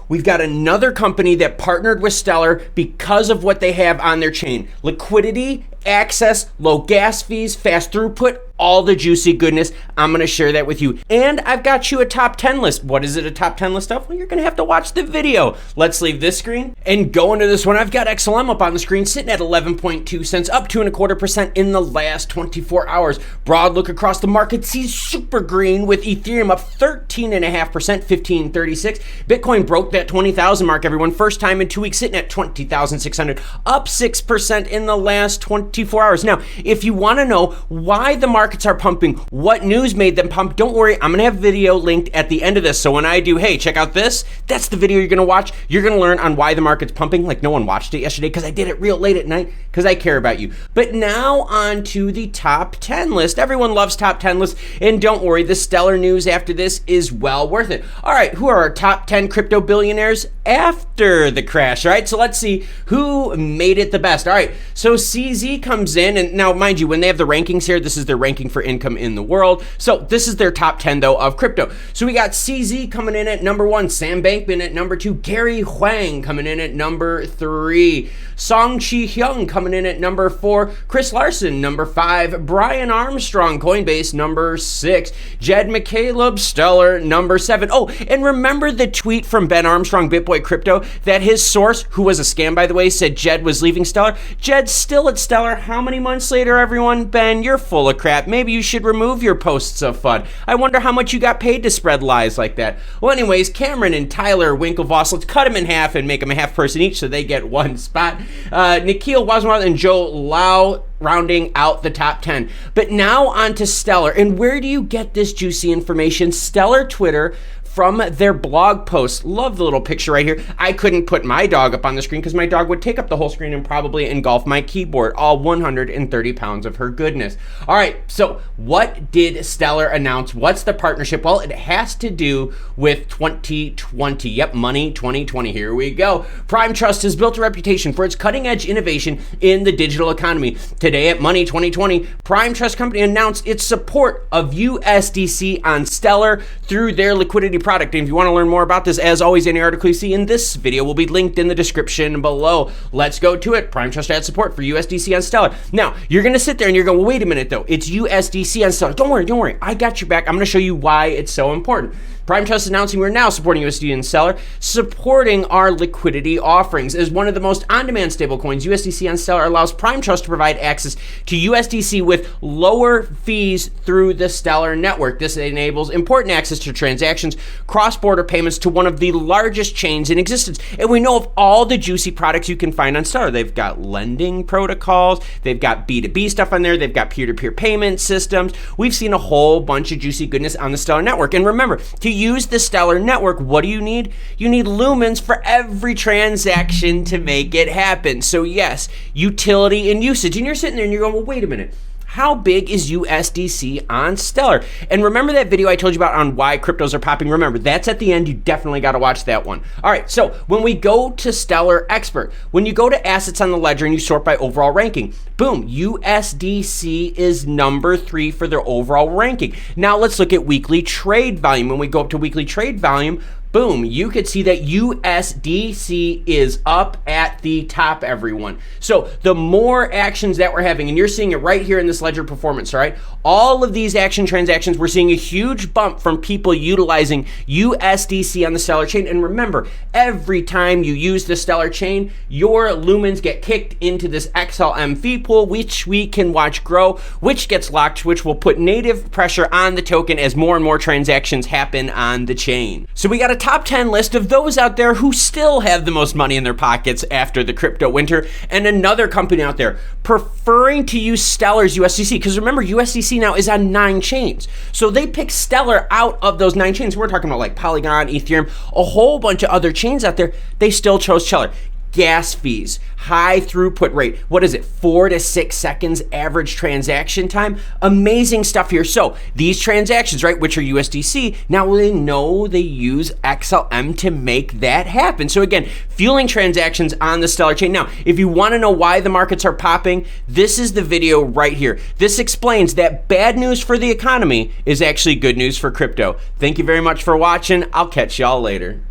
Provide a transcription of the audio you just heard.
we've got another company that partnered with Stellar because of what they have on their chain. Liquidity, access, low gas fees, fast throughput, all the juicy goodness. I'm going to share that with you. And I've got you a top 10 list. What is it a top 10 list of? Well, you're going to have to watch the video. Let's leave this screen and go into this one. I've got XLM up on the screen sitting at 11.2 cents, up 2.25% in the last 24 hours. Broad look across the market sees super green with Ethereum up 13.5%, 1536. Bitcoin broke that 20,000 mark, everyone. First time in 2 weeks, sitting at 20,600, up 6% in the last 24 hours. Now, if you want to know why the markets are pumping, what news made them pump, don't worry, I'm going to have a video linked at the end of this. So when I do, hey, check out this, that's the video you're going to watch. You're going to learn on why the market's pumping. Like no one watched it yesterday because I did it real late at night because I care about you. But now on to the top 10 list. Everyone loves top 10 lists. And don't worry, the stellar news after this is well worth it. All right, who are our top 10 crypto billionaires after the crash? All right, so let's see who made it the best. All right, so CZ comes in, and now mind you, when they have the rankings here, this is their ranking for income in the world. So this is their top 10 though of crypto. So we got CZ coming in at number 1, Sam Bankman at number 2, Gary Huang coming in at number 3, Song Chi Hyung coming in at number 4, Chris Larson number 5, Brian Armstrong Coinbase number 6, Jed McCaleb Stellar number 7. Oh, and remember the tweet from Ben Armstrong BitBoy Crypto that his source, who was a scam by the way, said Jed was leaving Stellar. Jed's still at Stellar. How many months later, everyone? Ben, you're full of crap. Maybe you should remove your posts of FUD. I wonder how much you got paid to spread lies like that. Well, anyways, Cameron and Tyler Winklevoss, let's cut them in half and make them a half person each so they get one spot. Nikhil Wasmar and Joe Lau rounding out the top 10. But now on to Stellar. And where do you get this juicy information? Stellar Twitter from their blog post. Love the little picture right here. I couldn't put my dog up on the screen because my dog would take up the whole screen and probably engulf my keyboard, all 130 pounds of her goodness. All right, so what did Stellar announce? What's the partnership? Well, it has to do with 2020. Yep, money 2020. Here we go. Prime Trust has built a reputation for its cutting-edge innovation in the digital economy. Today at Money 2020, Prime Trust Company announced its support of USDC on Stellar through their liquidity product. And if you want to learn more about this, as always, any article you see in this video will be linked in the description below. Let's go to it. Prime Trust adds support for USDC on Stellar. Now, you're going to sit there and you're going, well, wait a minute though. It's USDC on Stellar. Don't worry. I got your back. I'm going to show you why it's so important. Prime Trust announcing we're now supporting USDC and Stellar, supporting our liquidity offerings. As one of the most on-demand stablecoins, USDC on Stellar allows Prime Trust to provide access to USDC with lower fees through the Stellar network. This enables important access to transactions, cross-border payments to one of the largest chains in existence. And we know of all the juicy products you can find on Stellar. They've got lending protocols, they've got B2B stuff on there, they've got peer-to-peer payment systems. We've seen a whole bunch of juicy goodness on the Stellar network. And remember, to use the Stellar network, what do you need? You need lumens for every transaction to make it happen. So yes, utility and usage. And you're sitting there and you're going, well, wait a minute. How big is USDC on Stellar? And remember that video I told you about on why cryptos are popping? Remember, that's at the end. You definitely got to watch that one. All right, so when we go to Stellar Expert, when you go to assets on the ledger and you sort by overall ranking, boom, USDC is number 3 for their overall ranking. Now let's look at weekly trade volume. When we go up to weekly trade volume, boom, you could see that USDC is up at the top, everyone. So the more actions that we're having, and you're seeing it right here in this ledger performance, all right? All of these action transactions, we're seeing a huge bump from people utilizing USDC on the Stellar chain. And remember, every time you use the Stellar chain, your lumens get kicked into this XLM fee pool, which we can watch grow, which gets locked, which will put native pressure on the token as more and more transactions happen on the chain. So we got a top 10 list of those out there who still have the most money in their pockets after the crypto winter, and another company out there preferring to use Stellar's USDC, because remember, USDC now is on 9 chains. So they pick Stellar out of those 9 chains. We're talking about like Polygon, Ethereum, a whole bunch of other chains out there. They still chose Stellar. Gas fees, high throughput rate, what is it, 4 to 6 seconds average transaction time? Amazing stuff here. So these transactions, right, which are USDC, now they know they use XLM to make that happen. So again, fueling transactions on the Stellar chain. Now, if you want to know why the markets are popping, this is the video right here. This explains that bad news for the economy is actually good news for crypto. Thank you very much for watching. I'll catch y'all later.